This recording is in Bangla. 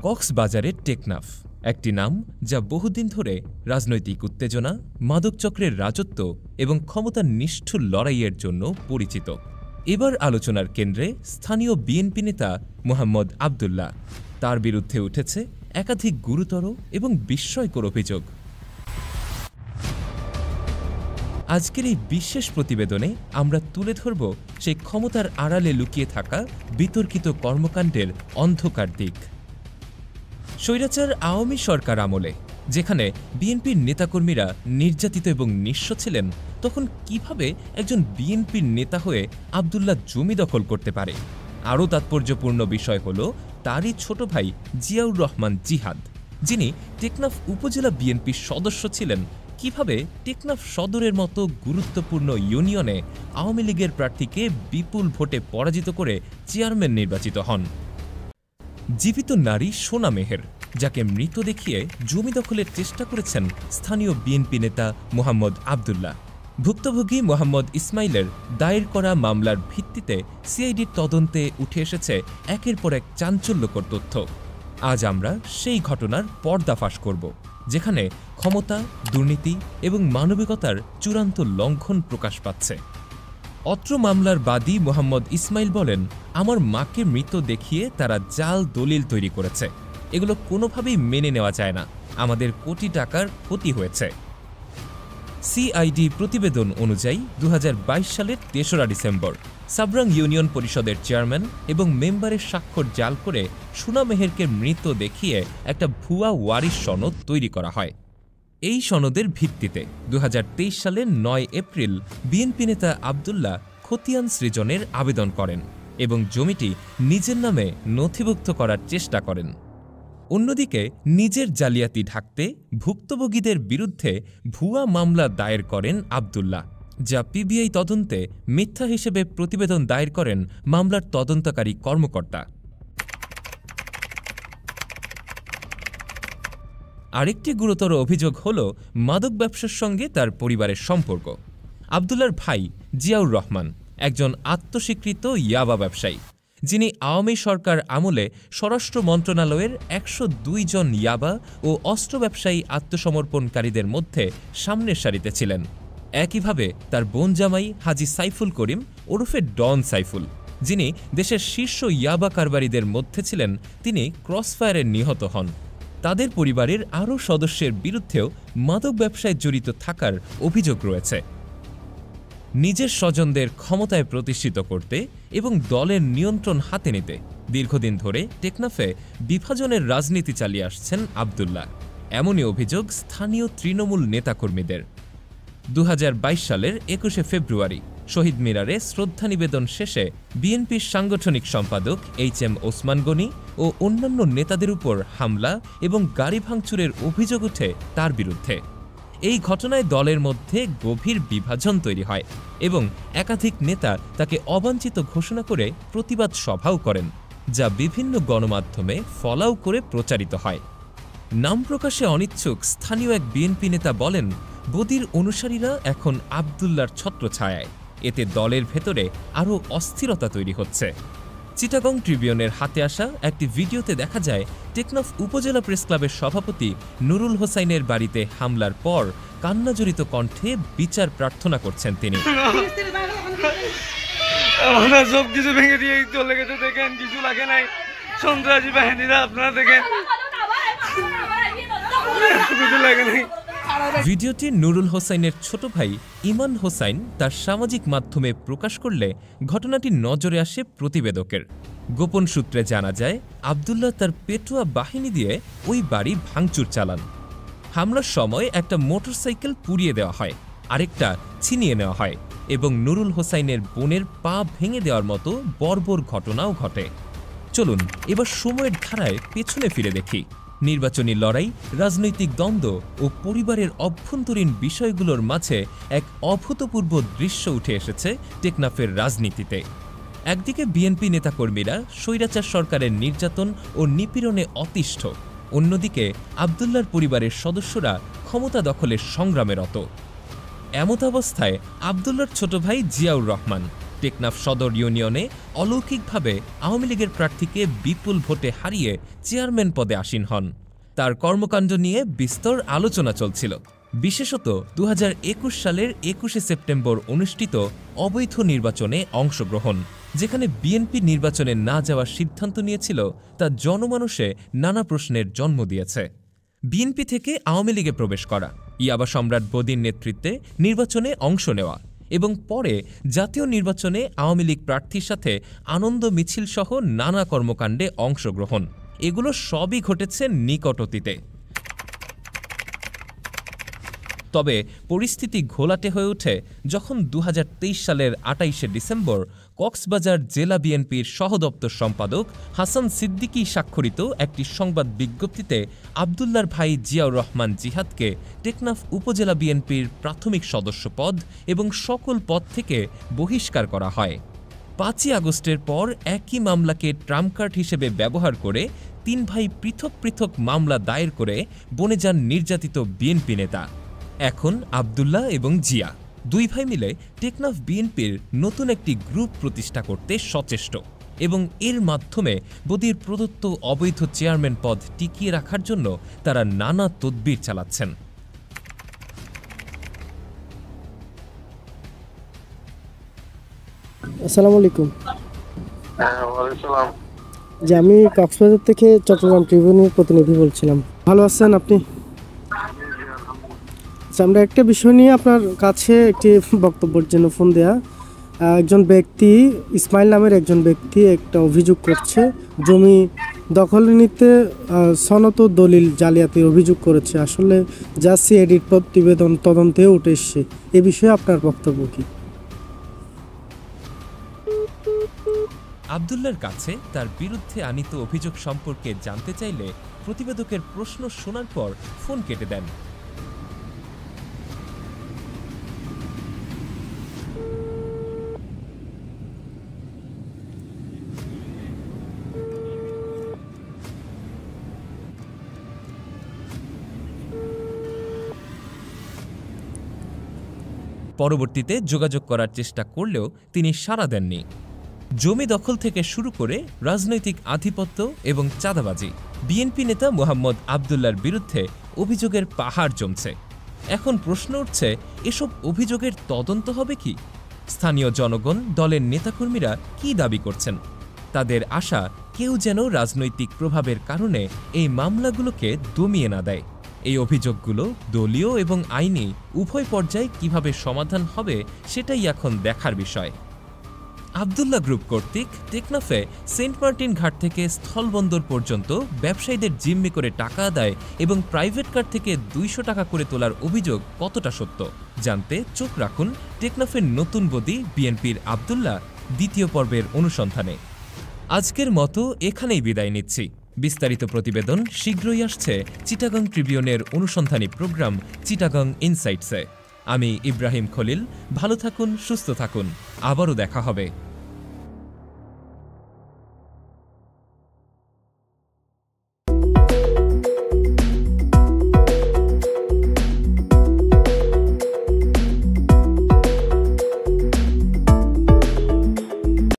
কক্সবাজারের টেকনাফ একটি নাম যা বহুদিন ধরে রাজনৈতিক উত্তেজনা, মাদক চক্রের রাজত্ব এবং ক্ষমতার নিষ্ঠুর লড়াইয়ের জন্য পরিচিত। এবার আলোচনার কেন্দ্রে স্থানীয় বিএনপি নেতা মোহাম্মদ আবদুল্লাহ। তার বিরুদ্ধে উঠেছে একাধিক গুরুতর এবং বিস্ময়কর অভিযোগ। আজকের এই বিশেষ প্রতিবেদনে আমরা তুলে ধরব সেই ক্ষমতার আড়ালে লুকিয়ে থাকা বিতর্কিত কর্মকাণ্ডের অন্ধকার দিক। স্বৈরাচার আওয়ামী সরকার আমলে যেখানে বিএনপির নেতাকর্মীরা নির্যাতিত এবং নিঃস্ব ছিলেন, তখন কিভাবে একজন বিএনপির নেতা হয়ে আবদুল্লাহ জমি দখল করতে পারে? আরও তাৎপর্যপূর্ণ বিষয় হল তারই ছোট ভাই জিয়াউর রহমান জিহাদ, যিনি টেকনাফ উপজেলা বিএনপির সদস্য ছিলেন, কিভাবে টেকনাফ সদরের মতো গুরুত্বপূর্ণ ইউনিয়নে আওয়ামী লীগের প্রার্থীকে বিপুল ভোটে পরাজিত করে চেয়ারম্যান নির্বাচিত হন। জীবিত নারী সোনা মেহের, যাকে মৃত দেখিয়ে জমি দখলের চেষ্টা করেছেন স্থানীয় বিএনপি নেতা মোহাম্মদ আবদুল্লাহ। ভুক্তভোগী মোহাম্মদ ইসমাইলের দায়ের করা মামলার ভিত্তিতে সিআইডির তদন্তে উঠে এসেছে একের পর এক চাঞ্চল্যকর তথ্য। আজ আমরা সেই ঘটনার পর্দাফাশ করব, যেখানে ক্ষমতা, দুর্নীতি এবং মানবিকতার চূড়ান্ত লঙ্ঘন প্রকাশ পাচ্ছে। অত্র মামলার বাদী মোহাম্মদ ইসমাইল বলেন, আমার মাকে মৃত দেখিয়ে তারা জাল দলিল তৈরি করেছে। এগুলো কোনোভাবেই মেনে নেওয়া যায় না। আমাদের কোটি টাকার ক্ষতি হয়েছে। সিআইডি প্রতিবেদন অনুযায়ী ২০২২ সালের ৩রা ডিসেম্বর সাবরাং ইউনিয়ন পরিষদের চেয়ারম্যান এবং মেম্বারের স্বাক্ষর জাল করে সোনা মেহেরকে মৃত দেখিয়ে একটা ভুয়া ওয়ারিশ সনদ তৈরি করা হয়। এই সনদের ভিত্তিতে ২০২৩ সালের ৯ এপ্রিল বিএনপি নেতা আবদুল্লাহ খতিয়ান সৃজনের আবেদন করেন এবং জমিটি নিজের নামে নথিভুক্ত করার চেষ্টা করেন। অন্যদিকে নিজের জালিয়াতি ঢাকতে ভুক্তভোগীদের বিরুদ্ধে ভুয়া মামলা দায়ের করেন আবদুল্লাহ, যা পিবিআই তদন্তে মিথ্যা হিসেবে প্রতিবেদন দায়ের করেন মামলার তদন্তকারী কর্মকর্তা। আরেকটি গুরুতর অভিযোগ হল মাদক ব্যবসার সঙ্গে তার পরিবারের সম্পর্ক। আবদুল্লাহর ভাই জিয়াউর রহমান একজন আত্মস্বীকৃত ইয়াবা ব্যবসায়ী, যিনি আওয়ামী সরকার আমলে স্বরাষ্ট্র মন্ত্রণালয়ের ১০২ জন ইয়াবা ও অস্ত্র ব্যবসায়ী আত্মসমর্পণকারীদের মধ্যে সামনের সারিতে ছিলেন। একইভাবে তার বোন জামাই হাজি সাইফুল করিম ওরফে ডন সাইফুল, যিনি দেশের শীর্ষ ইয়াবা কারবারিদের মধ্যে ছিলেন, তিনি ক্রসফায়ারে নিহত হন। তাদের পরিবারের আরও সদস্যের বিরুদ্ধেও মাদক ব্যবসায় জড়িত থাকার অভিযোগ রয়েছে। নিজের স্বজনদের ক্ষমতায় প্রতিষ্ঠিত করতে এবং দলের নিয়ন্ত্রণ হাতে নিতে দীর্ঘদিন ধরে টেকনাফে বিভাজনের রাজনীতি চালিয়ে আসছেন আবদুল্লাহ। এমনই অভিযোগ স্থানীয় তৃণমূল নেতাকর্মীদের। ২০২২ সালের ২১শে ফেব্রুয়ারি শহীদ মিনারে শ্রদ্ধা নিবেদন শেষে বিএনপির সাংগঠনিক সম্পাদক এইচ.এম. ওসমান গনি ও অন্যান্য নেতাদের উপর হামলা এবং গাড়ি ভাঙচুরের অভিযোগ ওঠে তার বিরুদ্ধে। এই ঘটনায় দলের মধ্যে গভীর বিভাজন তৈরি হয় এবং একাধিক নেতা তাকে অবাঞ্ছিত ঘোষণা করে প্রতিবাদ সভাও করেন, যা বিভিন্ন গণমাধ্যমে ফলাও করে প্রচারিত হয়। নাম প্রকাশে অনিচ্ছুক স্থানীয় এক বিএনপি নেতা বলেন, বদির অনুসারীরা এখন আবদুল্লাহর ছত্রছায়ায়, এতে দলের ভেতরে আরও অস্থিরতা তৈরি হচ্ছে। চিটাগং ট্রিবিউনের হাতে আসা একটি ভিডিওতে দেখা যায় টেকনাফ উপজেলা প্রেস ক্লাবের সভাপতি নুরুল হোসাইনের বাড়িতে হামলার পর কান্নাজড়িত কণ্ঠে বিচার প্রার্থনা করছেন তিনি। সব কিছু ভেঙে দিয়ে চলে গেছে, দেখেন কিছু লাগে নাই। সন্ত্রাসী বাহিনীরা আপনারা দেখেন কিছু লাগে নাই। ভিডিওটি নুরুল হোসাইনের ছোট ভাই ইমান হোসাইন তার সামাজিক মাধ্যমে প্রকাশ করলে ঘটনাটি নজরে আসে প্রতিবেদকের। গোপন সূত্রে জানা যায়, আবদুল্লাহ তার পেটুয়া বাহিনী দিয়ে ওই বাড়ি ভাঙচুর চালান। হামলার সময় একটা মোটরসাইকেল পুড়িয়ে দেওয়া হয়, আরেকটা ছিনিয়ে নেওয়া হয় এবং নুরুল হোসাইনের বোনের পা ভেঙে দেওয়ার মতো বর্বর ঘটনাও ঘটে। চলুন এবার সময়ের ধারায় পেছনে ফিরে দেখি। নির্বাচনী লড়াই, রাজনৈতিক দ্বন্দ্ব ও পরিবারের অভ্যন্তরীণ বিষয়গুলোর মাঝে এক অভূতপূর্ব দৃশ্য উঠে এসেছে টেকনাফের রাজনীতিতে। একদিকে বিএনপি নেতাকর্মীরা স্বৈরাচার সরকারের নির্যাতন ও নিপীড়নে অতিষ্ঠ, অন্যদিকে আবদুল্লাহর পরিবারের সদস্যরা ক্ষমতা দখলের সংগ্রামে রত। এমতাবস্থায় আবদুল্লাহর ছোট ভাই জিয়াউর রহমান টেকনাফ সদর ইউনিয়নে অলৌকিকভাবে আওয়ামী লীগের প্রার্থীকে বিপুল ভোটে হারিয়ে চেয়ারম্যান পদে আসীন হন। তার কর্মকাণ্ড নিয়ে বিস্তর আলোচনা চলছিল। বিশেষত 2021 সালের 21শে সেপ্টেম্বর অনুষ্ঠিত অবৈধ নির্বাচনে অংশগ্রহণ, যেখানে বিএনপি নির্বাচনে না যাওয়ার সিদ্ধান্ত নিয়েছিল, তা জনমানসে নানা প্রশ্নের জন্ম দিয়েছে। বিএনপি থেকে আওয়ামী লীগে প্রবেশ করা, ইয়াবা সম্রাট বদির নেতৃত্বে নির্বাচনে অংশ নেওয়া এবং পরে জাতীয় নির্বাচনে আওয়ামী লীগ প্রার্থীর সাথে আনন্দ মিছিল সহ নানা কর্মকাণ্ডে অংশগ্রহণ, এগুলো সবই ঘটেছে নিকট অতীতে। তবে পরিস্থিতি ঘোলাটে হয়ে ওঠে যখন 2023 সালের 28শে ডিসেম্বর কক্সবাজার জেলা বিএনপির সহদপ্তর সম্পাদক হাসান সিদ্দিকী স্বাক্ষরিত একটি সংবাদ বিজ্ঞপ্তিতে আবদুল্লার ভাই জিয়াউর রহমান জিহাদকে টেকনাফ উপজেলা বিএনপির প্রাথমিক সদস্য পদ এবং সকল পদ থেকে বহিষ্কার করা হয়। 5ই আগস্টের পর একই মামলাকে ট্রাম্প কার্ড হিসেবে ব্যবহার করে 3 ভাই পৃথক পৃথক মামলা দায়ের করে বনে যান নির্যাতিত বিএনপি নেতা। এখন আবদুল্লাহ এবং জিয়া 2 ভাই মিলে টেকনাফ বিএনপির নতুন একটি গ্রুপ প্রতিষ্ঠা করতে সচেষ্ট এবং এর মাধ্যমে বদির প্রদত্ত অবৈধ চেয়ারম্যান পদ টিকিয়ে রাখার জন্য তারা নানা তদবির চালাচ্ছেন। আসসালামু আলাইকুম। যে আমি কক্সবাজার থেকে চট্টগ্রাম ট্রিবিউনের প্রতিনিধি বলছিলাম। ভালো আছেন আপনি? আমরা একটা বিষয় নিয়ে আপনার কাছে একটি বক্তব্যের জন্য ফোন দেয়া। একজন ব্যক্তি, ইসমাইল নামের একজন ব্যক্তি একটা অভিযোগ করছে, জমি দখল নিতে সনদ ও দলিল জালিয়াতির অভিযোগ করেছে। আসলে যা সিআইডির প্রতিবেদন তদন্তেও উঠে এসছে, এ বিষয়ে আপনার বক্তব্য কি? আবদুল্লার কাছে তার বিরুদ্ধে আনিত অভিযোগ সম্পর্কে জানতে চাইলে প্রতিবেদকের প্রশ্ন শোনার পর ফোন কেটে দেন। পরবর্তীতে যোগাযোগ করার চেষ্টা করলেও তিনি সাড়া দেননি। জমি দখল থেকে শুরু করে রাজনৈতিক আধিপত্য এবং চাঁদাবাজি, বিএনপি নেতা মোহাম্মদ আবদুল্লার বিরুদ্ধে অভিযোগের পাহাড় জমছে। এখন প্রশ্ন উঠছে, এসব অভিযোগের তদন্ত হবে কি? স্থানীয় জনগণ, দলের নেতাকর্মীরা কি দাবি করছেন? তাদের আশা কেউ যেন রাজনৈতিক প্রভাবের কারণে এই মামলাগুলোকে দমিয়ে না দেয়। এই অভিযোগগুলো দলীয় এবং আইনি উভয় পর্যায়ে কিভাবে সমাধান হবে সেটাই এখন দেখার বিষয়। আবদুল্লাহ গ্রুপ কর্তৃক টেকনাফে সেন্ট মার্টিন ঘাট থেকে স্থলবন্দর পর্যন্ত ব্যবসায়ীদের জিম্মি করে টাকা আদায় এবং প্রাইভেট কার থেকে 200 টাকা করে তোলার অভিযোগ কতটা সত্য জানতে চোখ রাখুন টেকনাফের নতুন বদি বিএনপির আবদুল্লাহ দ্বিতীয় পর্বের অনুসন্ধানে। আজকের মতো এখানেই বিদায় নিচ্ছি। বিস্তারিত প্রতিবেদন শীঘ্রই আসছে চিটাগং ট্রিবিউনের অনুসন্ধানী প্রোগ্রাম চিটাগং ইনসাইটসে। আমি ইব্রাহিম খলিল। ভালো থাকুন, সুস্থ থাকুন, আবারও দেখা হবে।